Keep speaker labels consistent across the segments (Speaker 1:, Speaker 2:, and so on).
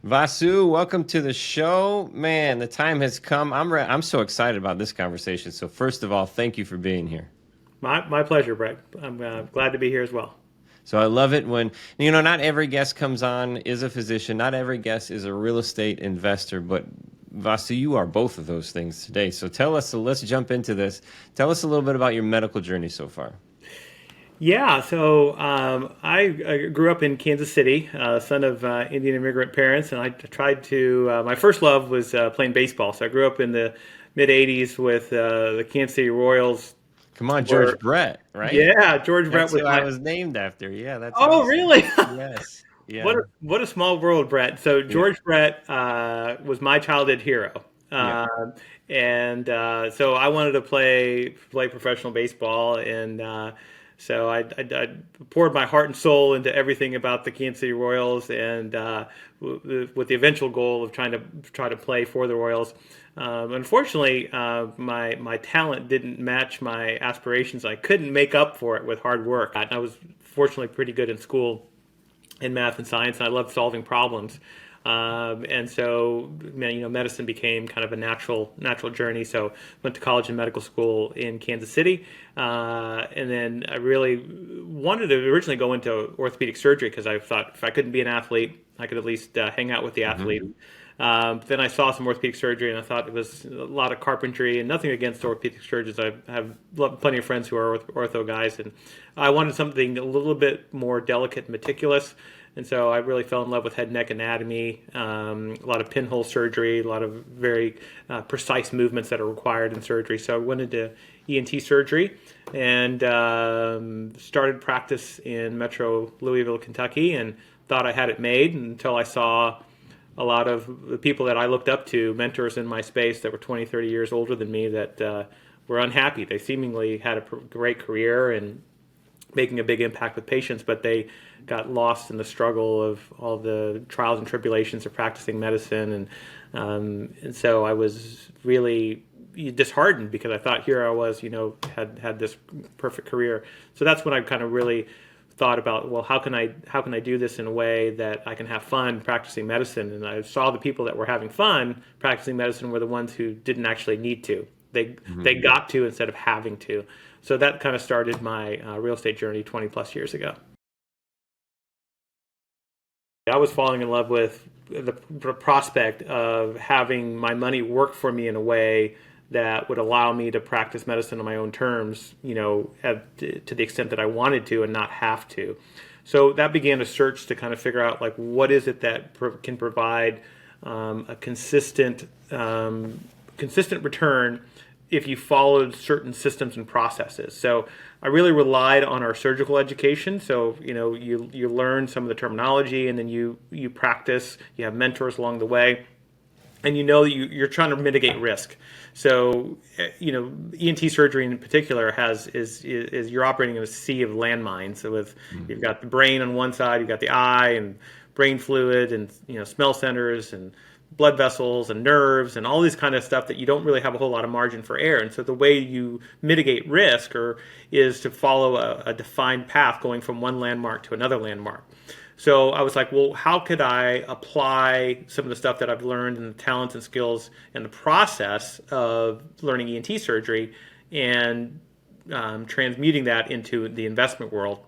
Speaker 1: Vasu, welcome to the show. Man, the time has come. I'm so excited about this conversation. So first of all, thank you for being here.
Speaker 2: My pleasure, Brett. I'm glad to be here as well.
Speaker 1: So I love it when, not every guest comes on is a physician, not every guest is a real estate investor, but Vasu, you are both of those things today. So let's jump into this. Tell us a little bit about your medical journey so far.
Speaker 2: Yeah, so I grew up in Kansas City, son of Indian immigrant parents, and I tried to. My first love was playing baseball. So I grew up in the mid '80s with the Kansas City Royals.
Speaker 1: Come on, George
Speaker 2: Were
Speaker 1: Brett, right?
Speaker 2: Yeah, George Brett
Speaker 1: That's
Speaker 2: was
Speaker 1: who I
Speaker 2: my.
Speaker 1: was named after. Yeah, that's
Speaker 2: Oh,
Speaker 1: awesome.
Speaker 2: really?
Speaker 1: Yes. Yeah.
Speaker 2: What a small world, Brett. So
Speaker 1: Yeah.
Speaker 2: George Brett was my childhood hero,
Speaker 1: Yeah.
Speaker 2: and so I wanted to play professional baseball, and so I poured my heart and soul into everything about the Kansas City Royals, and with the eventual goal of try to play for the Royals. Unfortunately, my talent didn't match my aspirations. I couldn't make up for it with hard work. I was fortunately pretty good in school in math and science, and I loved solving problems. And so, medicine became kind of a natural journey. So, went to college and medical school in Kansas City, and then I really wanted to originally go into orthopedic surgery because I thought if I couldn't be an athlete, I could at least hang out with the athlete.
Speaker 1: Hmm.
Speaker 2: Then I saw some orthopedic surgery, and I thought it was a lot of carpentry, and nothing against orthopedic surgeons. I have plenty of friends who are ortho guys, and I wanted something a little bit more delicate and meticulous. And so I really fell in love with head and neck anatomy, a lot of pinhole surgery, a lot of very precise movements that are required in surgery. So I went into ENT surgery and started practice in Metro Louisville, Kentucky, and thought I had it made until I saw a lot of the people that I looked up to, mentors in my space that were 20, 30 years older than me, that were unhappy. They seemingly had a great career and making a big impact with patients, but they got lost in the struggle of all the trials and tribulations of practicing medicine, and so I was really disheartened because I thought here I was, had this perfect career. So that's when I kind of really thought about, well, how can I do this in a way that I can have fun practicing medicine? And I saw the people that were having fun practicing medicine were the ones who didn't actually need to. They
Speaker 1: Hmm.
Speaker 2: got to instead of having to. So that kind of started my real estate journey 20 plus years ago. I was falling in love with the prospect of having my money work for me in a way that would allow me to practice medicine on my own terms, to the extent that I wanted to and not have to. So that began a search to kind of figure out like what is it that can provide a consistent return if you followed certain systems and processes. So I really relied on our surgical education. So you learn some of the terminology, and then you practice. You have mentors along the way, and you're trying to mitigate risk. So ENT surgery in particular is you're operating in a sea of landmines. So you've got the brain on one side, you've got the eye and brain fluid, and smell centers and blood vessels and nerves and all these kind of stuff that you don't really have a whole lot of margin for error. And so the way you mitigate risk is to follow a defined path going from one landmark to another landmark. So I was like, well, how could I apply some of the stuff that I've learned and the talents and skills and the process of learning ENT surgery and transmuting that into the investment world?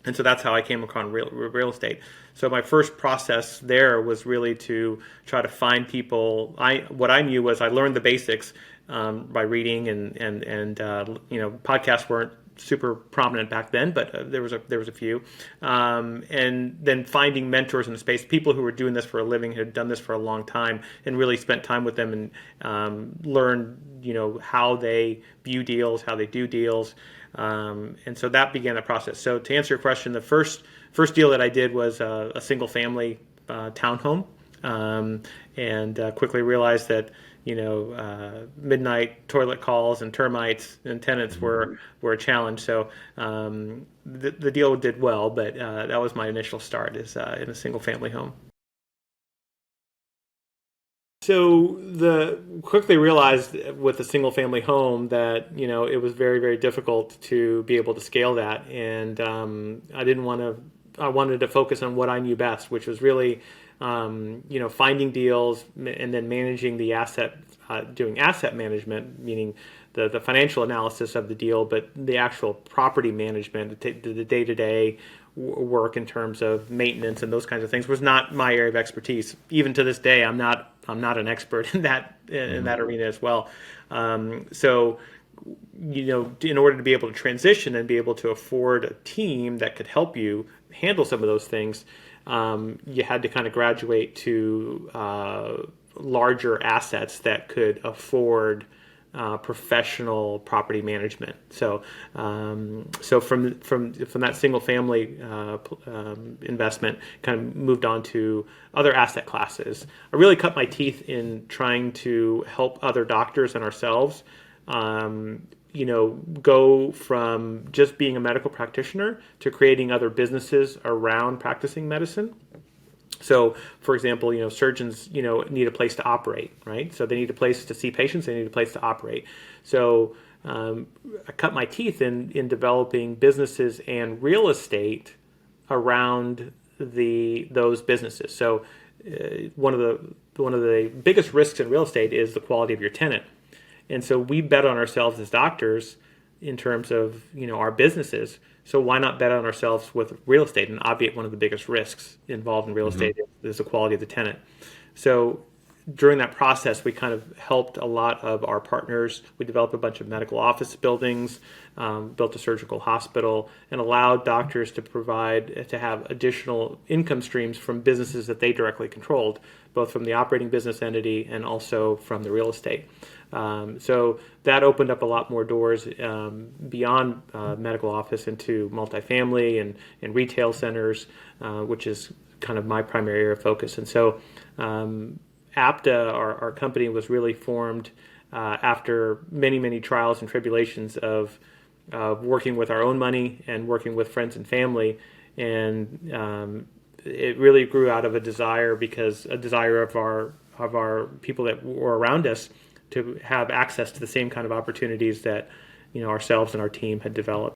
Speaker 2: And so that's how I came upon real estate. So my first process there was really to try to find people. What I knew was I learned the basics by reading, and podcasts weren't super prominent back then, but there was a few, and then finding mentors in the space, people who were doing this for a living, had done this for a long time, and really spent time with them and learned how they view deals, how they do deals. And so that began the process. So to answer your question, the first deal that I did was a single family townhome, and quickly realized that midnight toilet calls and termites and tenants were a challenge. So the deal did well, but that was my initial start is in a single family home. So the quickly realized with a single family home that it was very, very difficult to be able to scale that, and I didn't want to I wanted to focus on what I knew best, which was really, finding deals and then managing the asset, doing asset management, meaning the financial analysis of the deal, but the actual property management, the day-to-day work in terms of maintenance and those kinds of things was not my area of expertise. Even to this day, I'm not an expert in that arena as well. So, in order to be able to transition and be able to afford a team that could help you handle some of those things, you had to kind of graduate to larger assets that could afford professional property management. So from that single family investment, kind of moved on to other asset classes. I really cut my teeth in trying to help other doctors and ourselves, go from just being a medical practitioner to creating other businesses around practicing medicine. So, for example, surgeons, need a place to operate, right? So they need a place to see patients. They need a place to operate. So I cut my teeth in developing businesses and real estate around those businesses. So one of the biggest risks in real estate is the quality of your tenant. And so we bet on ourselves as doctors in terms of, our businesses. So why not bet on ourselves with real estate and obviate one of the biggest risks involved in real estate is the quality of the tenant. So during that process, we kind of helped a lot of our partners. We developed a bunch of medical office buildings, built a surgical hospital, and allowed doctors to have additional income streams from businesses that they directly controlled, both from the operating business entity and also from the real estate. So that opened up a lot more doors beyond medical office into multifamily and retail centers, which is kind of my primary area of focus. And so APTA, our company, was really formed after many, many trials and tribulations of working with our own money and working with friends and family. And it really grew out of a desire of our people that were around us to have access to the same kind of opportunities that ourselves and our team had developed.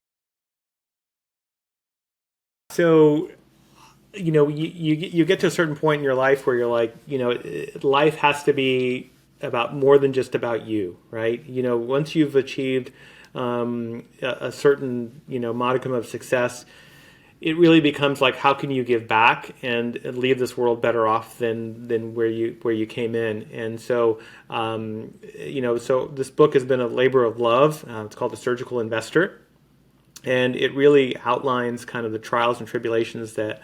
Speaker 2: So you get to a certain point in your life where you're like, life has to be about more than just about you, right? Once you've achieved a certain modicum of success, it really becomes like, how can you give back and leave this world better off than where you came in? And so so this book has been a labor of love. It's called The Surgical Investor, and it really outlines kind of the trials and tribulations that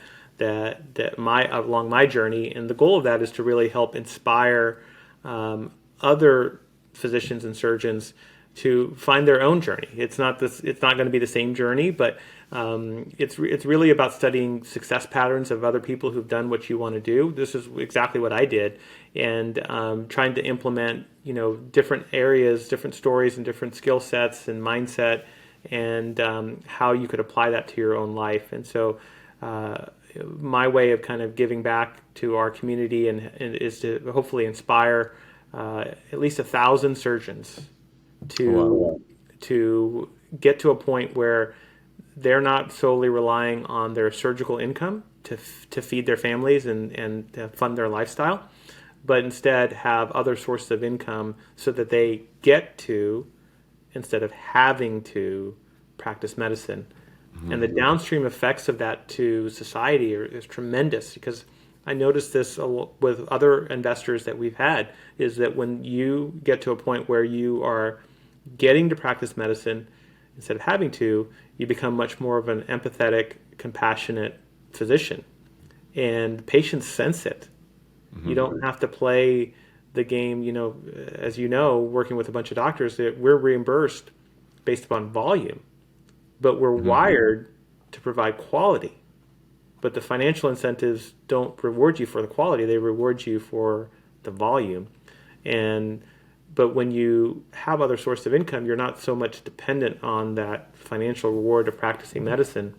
Speaker 2: along my journey. And the goal of that is to really help inspire other physicians and surgeons to find their own journey. It's not going to be the same journey, but it's really about studying success patterns of other people who've done what you want to do. This is exactly what I did, and trying to implement different areas, different stories, and different skill sets and mindset, and how you could apply that to your own life. And so my way of kind of giving back to our community and is to hopefully inspire at least 1,000 surgeons to get to a point where they're not solely relying on their surgical income to feed their families and to fund their lifestyle, but instead have other sources of income so that they get to, instead of having to, practice medicine. And the downstream effects of that to society is tremendous, because I noticed this with other investors that we've had, is that when you get to a point where you are getting to practice medicine instead of having to, you become much more of an empathetic, compassionate physician. And patients sense it. You don't have to play the game, as working with a bunch of doctors, that we're reimbursed based upon volume, but we're wired to provide quality. But the financial incentives don't reward you for the quality, they reward you for the volume. But when you have other sources of income, you're not so much dependent on that financial reward of practicing medicine.